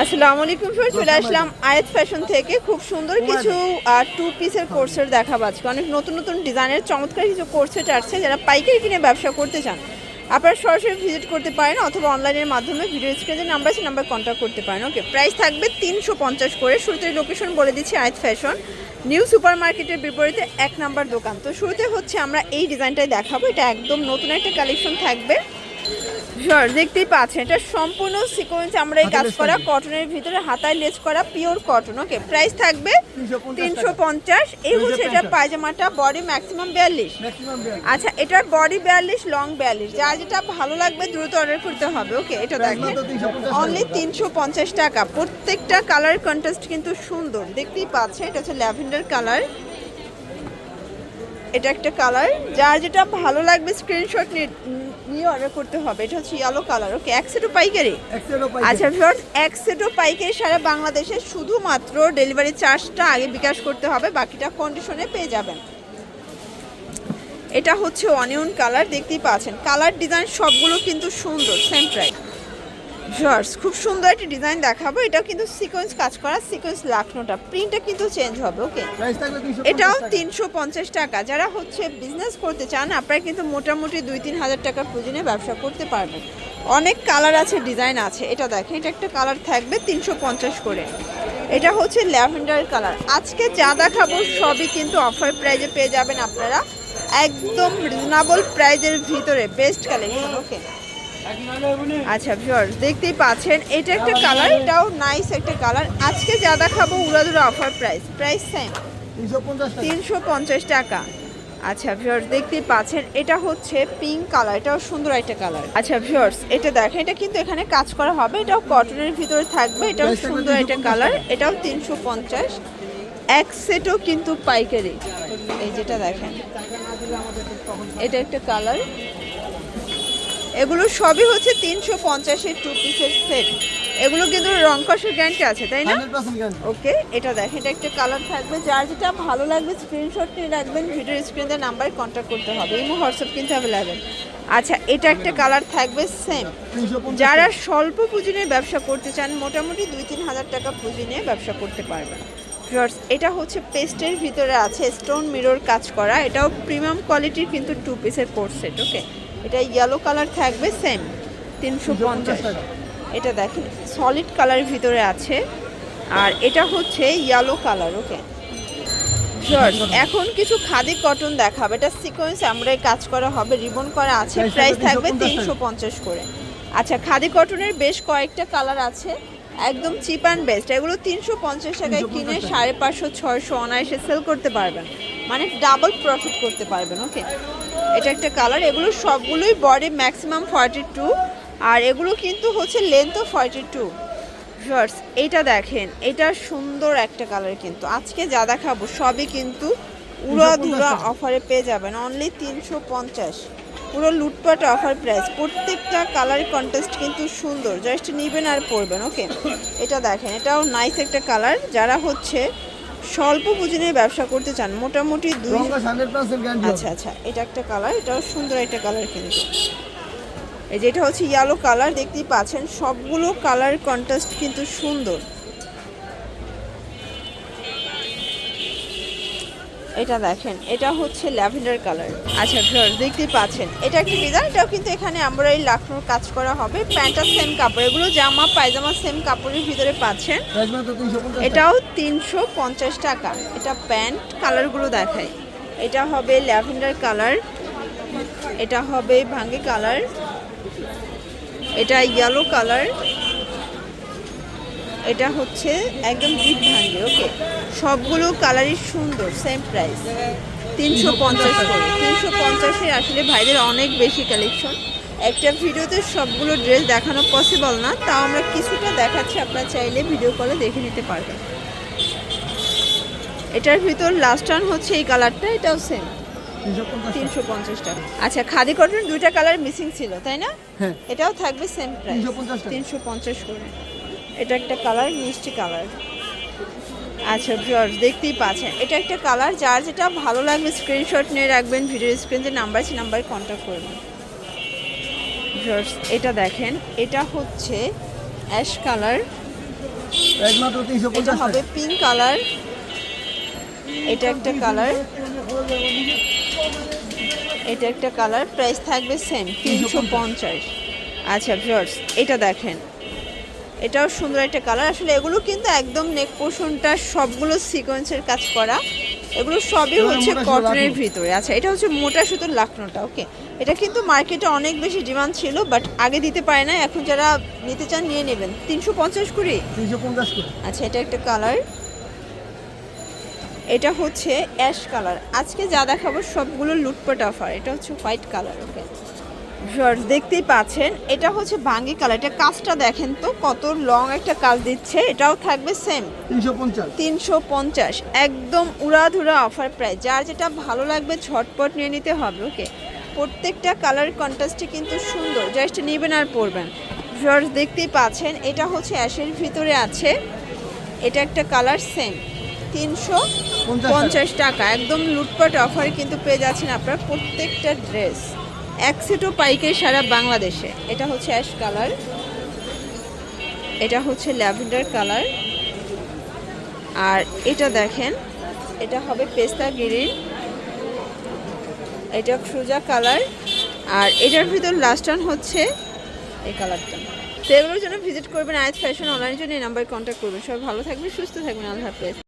আসসালামু আলাইকুম স্যার, চলে আসলাম আয়াত ফ্যাশন থেকে। খুব সুন্দর কিছু টু পিসের কোর্সেট দেখাবো আজকে। অনেক নতুন নতুন ডিজাইনের চমৎকার কিছু কোর্সেট আসছে। যারা পাইকারি কিনে ব্যবসা করতে চান আপনারা সরাসরি ভিজিট করতে পারেন, অথবা অনলাইনের মাধ্যমে ভিডিও স্ক্রিনে নাম্বার আছে, নাম্বার কন্ট্যাক্ট করতে পারেন। ওকে, প্রাইস থাকবে 350 করে। শুরুতে লোকেশন বলে দিচ্ছি, আয়াত ফ্যাশন নিউ সুপার মার্কেটের বিপরীতে 1 নাম্বার দোকান। তো শুরুতে হচ্ছে আমরা এই ডিজাইনটাই দেখাবো। এটা একদম নতুন একটা কালেকশন থাকবে। দেখতেই পাচ্ছেন, এটা সম্পূর্ণ সিকোয়েন্স আমরা এই কাজ করা, কটনের ভিতরে হাতায় লেস করা, পিওর কটন। ওকে, প্রাইস থাকবে 350। এই হচ্ছে এটা পায়জামাটা, বডি ম্যাক্সিমাম 42। আচ্ছা, এটার বডি 42, লং 42। যা যেটা ভালো লাগবে দ্রুত অর্ডার করতে হবে। ওকে, এটা দেখেন অনলি 350 টাকা। প্রত্যেকটা কালার কন্ট্রাস্ট কিন্তু সুন্দর, দেখতেই পাচ্ছেন। এটা হচ্ছে ল্যাভেন্ডার কালার, এটা একটা কালার। যার যেটা ভালো লাগবে স্ক্রিনশট নিয়ে অর্ডার করতে হবে। এটা হচ্ছে ইয়েলো কালার। ওকে, এক সেটও পাইকারি। আচ্ছা ভিউয়ার্স, এক সেটও পাইকারি সারা বাংলাদেশে। শুধুমাত্র ডেলিভারি চার্জটা আগে বিকাশ করতে হবে, বাকিটা কন্ডিশনে পেয়ে যাবেন। এটা হচ্ছে অনিয়ন কালার, দেখতেই পাচ্ছেন। কালার ডিজাইন সবগুলো কিন্তু সুন্দর, সেম প্রাইস। ভিউয়ার্স, খুব সুন্দর একটা ডিজাইন দেখাবো। এটাও কিন্তু সিকোয়েন্স কাজ করা, সিকোয়েন্স লাখনোটা, প্রিন্টটা কিন্তু চেঞ্জ হবে। ওকে, এটাও 350 টাকা। যারা হচ্ছে বিজনেস করতে চান আপনারা কিন্তু মোটামুটি 2-3 হাজার টাকার পুঁজিনে ব্যবসা করতে পারবেন। অনেক কালার আছে, ডিজাইন আছে। এটা দেখেন, এটা একটা কালার থাকবে 350 করে। এটা হচ্ছে ল্যাভেন্ডার কালার। আজকে যা দেখাবো সবই কিন্তু অফার প্রাইজে পেয়ে যাবেন আপনারা, একদম রিজনেবল প্রাইজের ভিতরে বেস্ট কালেকশন। ওকে, আচ্ছা ভিউয়ার্স, দেখতেই পাচ্ছেন এটা একটা কালার, এটাও নাইস একটা কালার। আজকে যা দেখাবো উড়াদুরা অফার প্রাইস, প্রাইস সেম 350 টাকা। আচ্ছা ভিউয়ার্স, দেখতেই পাচ্ছেন এটা হচ্ছে পিঙ্ক কালার, এটাও সুন্দর একটা কালার। আচ্ছা ভিউয়ার্স, এটা দেখেন, এটা কিন্তু এখানে কাজ করা হবে, এটাও কটনের ভিতরে থাকবে, এটাও সুন্দর একটা কালার, এটাও 350। এক সেটও কিন্তু পাইকারি। এই যেটা দেখেন, এটা একটা কালার। এগুলো সবই হচ্ছে 350-এর টু পিসের সেট। এগুলো কিন্তু রং কষের গ্যারান্টি আছে, তাই না? ওকে, এটা দেখেন, এটা একটা কালার থাকবে। যার যেটা ভালো লাগবে স্ক্রিনশট নিয়ে রাখবেন, ভিডিওর স্ক্রিনে নাম্বারে কন্ট্যাক্ট করতে হবে। ইমো হোয়াটসঅ্যাপ কিন্তু অ্যাভেলেবেল। আচ্ছা, এটা একটা কালার থাকবে সেম। যারা স্বল্প পুঁজি নিয়ে ব্যবসা করতে চান, মোটামুটি 2-3 হাজার টাকা পুঁজি নিয়ে ব্যবসা করতে পারবেন। এটা হচ্ছে পেস্টের ভিতরে আছে স্টোন মিরর কাজ করা, এটাও প্রিমিয়াম কোয়ালিটির কিন্তু টু পিসের কোর্স সেট। ওকে, এটা ইয়েলো কালার থাকবে সেম 350। এটা দেখেন সলিড কালারের ভিতরে আছে, আর এটা হচ্ছে ইয়েলো কালার। ওকে, এখন কিছু খাদি কটন দেখাবে। এটা সিকোয়েন্স আমরা কাজ করা হবে, রিবন করা আছে, প্রাইস থাকবে 350 করে। আচ্ছা, খাদি কটনের বেশ কয়েকটা কালার আছে, একদম চিপ অ্যান্ড বেস্ট। এগুলো 350 টাকায় কিনে 550-600 অনায়াসে সেল করতে পারবেন, মানে ডাবল প্রফিট করতে পারবেন। ওকে, এটা একটা কালার। এগুলো সবগুলোই বডি ম্যাক্সিমাম 42, আর এগুলো কিন্তু হচ্ছে লেন্থও 42। ভিউয়ার্স, এটা দেখেন, এটা সুন্দর একটা কালার। কিন্তু আজকে যা দেখাবো সবই কিন্তু উড়াধুরা অফারে পেয়ে যাবেন, অনলি 350। পুরো লুটপাট অফার প্রাইস। প্রত্যেকটা কালার কন্টেস্ট কিন্তু সুন্দর, জাস্ট নেবেন আর পরবেন। ওকে, এটা দেখেন, এটাও নাইস একটা কালার। যারা হচ্ছে স্বল্প পুঁজি নিয়ে ব্যবসা করতে চান, মোটামুটি 2। আচ্ছা আচ্ছা, এটা একটা কালার, এটাও সুন্দর একটা কালার। কিন্তু এই যেটা হচ্ছে ইয়েলো কালার, দেখতেই পাচ্ছেন সবগুলো কালার কন্ট্রাস্ট কিন্তু সুন্দর। এটা দেখেন, এটা হচ্ছে ল্যাভেন্ডার কালার। আচ্ছা ভিউয়ার্স, দেখতেই পাচ্ছেন এটা একটা ডিজাইন, এটাও কিন্তু এখানে আমরা এই লাখনোর কাজ করা হবে। প্যান্টটা সেম কাপড়, এগুলো জামা পায়জামা সেম কাপড়ের ভিতরে পাচ্ছেন। এটাও 350 টাকা। এটা প্যান্ট কালারগুলো দেখায়, এটা হবে ল্যাভেন্ডার কালার, এটা হবে ভাঙ্গি কালার, এটা ইয়েলো কালার, এটা হচ্ছে একদম ডিপ ভাঙ্গি। ওকে, সবগুলো কালারই সুন্দর, সেম প্রাইস 350 করে। 350-এ আসলে ভাইদের অনেক বেশি কালেকশন, একটা ভিডিওতে সবগুলো ড্রেস দেখানো পসিবল না, তাও আমরা কিছুটা দেখাচ্ছি, আপনারা চাইলে ভিডিও কলে দেখে নিতে পারবেন। এটার ভিতর লাস্ট টার্ন হচ্ছে এই কালারটা, এটাও সেম 350 টাকা। আচ্ছা, খাদি কটন দুইটা কালার মিসিং ছিল, তাই না? হ্যাঁ, এটাও থাকবে সেম প্রাইস 350 করে। এটা একটা কালার, মিষ্টি কালার। আচ্ছা ভিউয়ার্স, দেখতেই পাচ্ছেন এটা একটা কালার। যার যেটা ভালো লাগবে স্ক্রিনশট নিয়ে রাখবেন, ভিডিও স্ক্রিনে নাম্বার আছে, নাম্বারে কন্ট্যাক্ট করবেন। ভিউয়ার্স, এটা দেখেন, এটা হচ্ছে অ্যাশ কালার, একমাত্র এটা 350 হবে টাকা। পিঙ্ক কালার, এটা একটা কালার, এটা একটা কালার, প্রাইস থাকবে সেম 350। আচ্ছা ভিউয়ার্স, এটা দেখেন, এটাও সুন্দর একটা কালার। আসলে এগুলো কিন্তু একদম নেক পোর্শনটা সবগুলো সিকোয়েন্সের কাজ করা, এগুলো সবই এগুলো হচ্ছে মোটা সুতো কটনের লাখনো। ভিতরে। আচ্ছা, এটা হচ্ছে মোটা সুতোর লাখনোটা। ওকে, এটা কিন্তু মার্কেটে অনেক বেশি ডিমান্ড ছিল, বাট আগে দিতে পারে না, এখন যারা নিতে চান নিয়ে নেবেন। 350 করে। 350 করে। আচ্ছা, এটা একটা কালার, এটা হচ্ছে অ্যাশ কালার। আজকে যা দেখাবো সবগুলো লুটপাট অফার। এটা হচ্ছে হোয়াইট কালার। ওকে ভিউয়ার্স, দেখতেই পাচ্ছেন, এটা হচ্ছে ভাঙ্গি কালার। এটা কাজটা দেখেন তো কত লং একটা কাজ দিচ্ছে। এটাও থাকবে সেম 350। 350, একদম উড়াধুরা অফার প্রাইস। যার যেটা ভালো লাগবে ঝটপট নিয়ে নিতে হবে। ওকে, প্রত্যেকটা কালার কন্ট্রাস্টে কিন্তু সুন্দর, জাস্ট নেবেন আর পরবেন। ভিউয়ার্স দেখতেই পাচ্ছেন, এটা হচ্ছে অ্যাশের ভিতরে আছে, এটা একটা কালার সেম 350 টাকা। একদম লুটপাট অফারে কিন্তু পেয়ে যাচ্ছেন আপনারা প্রত্যেকটা ড্রেস, এক সেটও পাইকারি সারা বাংলাদেশে। এটা হচ্ছে অ্যাশ কালার, এটা হচ্ছে ল্যাভেন্ডার কালার, আর এটা দেখেন, এটা হবে পেস্তা গ্রিন, এটা ফ্রুজা কালার, আর এটার ভিতর লাস্ট ওয়ান হচ্ছে এই কালারটা। তো এগুলোর জন্য ভিজিট করবেন আয়াত ফ্যাশন অনলাইনের জন্য, এই নাম্বারে কন্ট্যাক্ট করবেন। সবাই ভালো থাকবেন, সুস্থ থাকবেন, আল্লাহ হাফেজ।